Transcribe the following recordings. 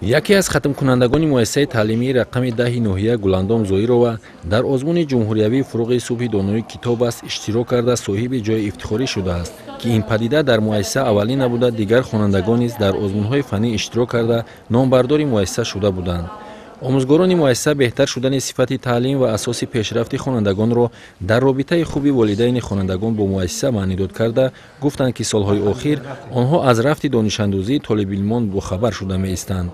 яке аз хатмкунандагони муассисаи таълимии рақами 10 ноҳия Гуландом Зоирова дар озмуни ҷумҳуриявии Фӯруғи субҳи доноӣ китоб аст иштирок карда соҳиби ҷойи ифтихорӣ шудааст, ки ин падида дар муассиса аввалин набуда, дигар хонандагон низ дар озмунҳои фанӣ иштирок карда номбардори муассиса шуда буданд. омӯзгорони муассиса беҳтар шудани сифати таълим ва асоси пешрафти хонандагонро дар робитаи хуби волидайни хонандагон бо муассиса маънӣ дод карда, гуфтанд, ки солҳои охир онҳо аз рафти донишандӯзии толибилмон бохабар шуда меистанд.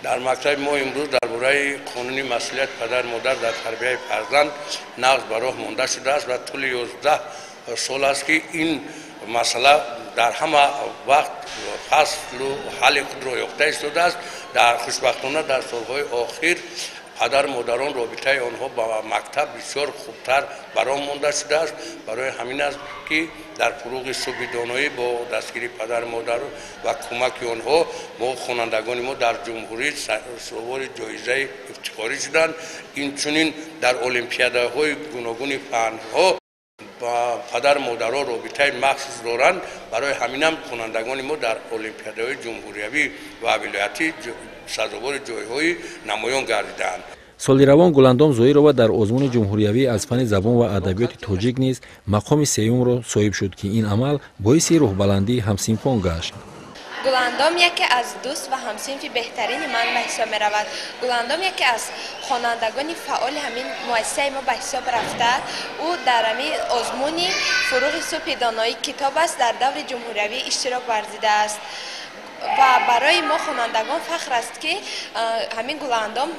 дар мактаби мо имрӯз дар бораи қонуни масъулияти падар модар дар тарбияи фарзанд нағз ба роҳ монда шудааст ва тӯли 11 сол аст ки ин масъала дар ҳама вақт фаслу ҳалли худро ёфта истодааст. дар хушбахтона дар солҳои охир падар модарон робитаи онҳо ба мактаб бисёр хубтар баром монда шудааст. барои ҳамин аст ки дар фӯруғи субҳи доноӣ бо дастгири падар модар ва кӯмаки онҳо мо хонандагони мо дар ҷумҳурӣ совори ҷоизаи ифтихорӣ шуданд. инчунин дар олимпиадаҳои гуногуни фанҳо ба падар модаро робитаи махсус доранд. барои ҳаминам хонандагони мо дар олимпиадаҳои ҷумҳуриявӣ ва вилоятӣ сазовори ҷойҳои намоён гардидаанд. соли равон Гуландом Зоирова дар озмуни ҷумҳуриявӣ аз фани забон ва адаbiёти тоҷик низ мақоми сеюмро соҳиб шуд, ки ин амал боиси рӯҳбаландии ҳамсинфон гашт. Гуландом яке аз дӯст ва ҳамсинфи беҳтарини ман ба ҳисоб меравад. Гуландом яке аз хонандагони фаъоли ҳамин муассисаи мо ба ҳисоб рафта. ӯ дар ҳамин озмуни фӯруғи субҳи доноӣ китоб аст дар даври ҷумҳуриявӣ иштирок варзидааст. ва барои мо хонандагон фахр аст, ки ҳамин Гуландом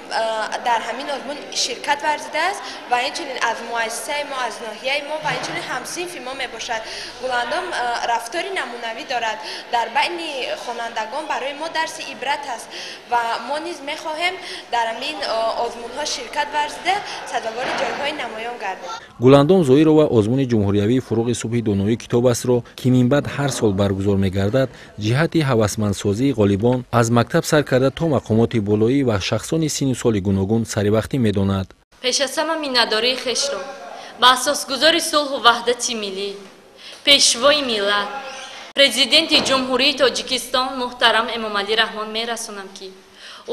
дар ҳамин озмун ширкат варзидааст ва инчунин аз муассисаи мо, аз ноҳияи мо ва инчунин ҳамсинфи мо мебошад. Гуландом рафтори намунавӣ дорад дар байни хонандагон. барои мо дарси ибрат аст ва мо низ мехоҳем дар ҳамин озмунҳо ширкат варзида сазовори ҷойҳои намоён гардем. Гуландом Зоирова озмуни ҷумҳуриявии Фӯруғи субҳи доноӣ китоб астро, ки минбаъд ҳар сол баргузор мегардад, ҷиҳати ҳавасмандсозии ғолибон аз мактаб сар карда то мақомоти болоӣ ва шахсони синну соли гуногун саривақтӣ медонад. пеш аз ҳама миннатдории хешро ба асосгузори сулҳу ваҳдати миллӣ, пешвои миллат, президенти ҷумҳурии Тоҷикистон муҳтарам Эмомалӣ Раҳмон мерасонам, ки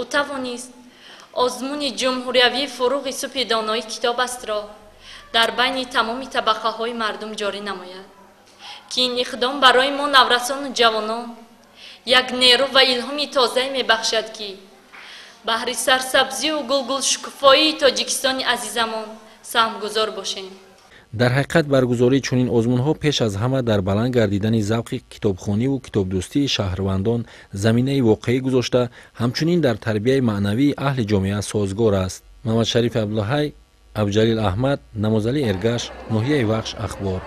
ӯ тавонист озмуни ҷумҳуриявии Фӯруғи субҳи доноӣ китоб астро дар байни тамоми табақаҳои мардум ҷорӣ намояд, ки ин иқдом барои мо наврасону ҷавонон як нерӯ ва илҳоми тозае мебахшад, ки баҳри сарсабзию гулгулшукуфоии Тоҷикистони азизамон саҳмгузор бошем. дар ҳақиқат баргузории чунин озмунҳо пеш аз ҳама дар баланд гардидани завқи китобхониву китобдӯстии шаҳрвандон заминаи воқеӣ гузошта, ҳамчунин дар тарбияи маънавии аҳли ҷомеа созгор аст. Мамадшариф Абдуллаҳай, Абҷалил Аҳмад, Намозали Эргаш, ноҳияи Вахш ахбор.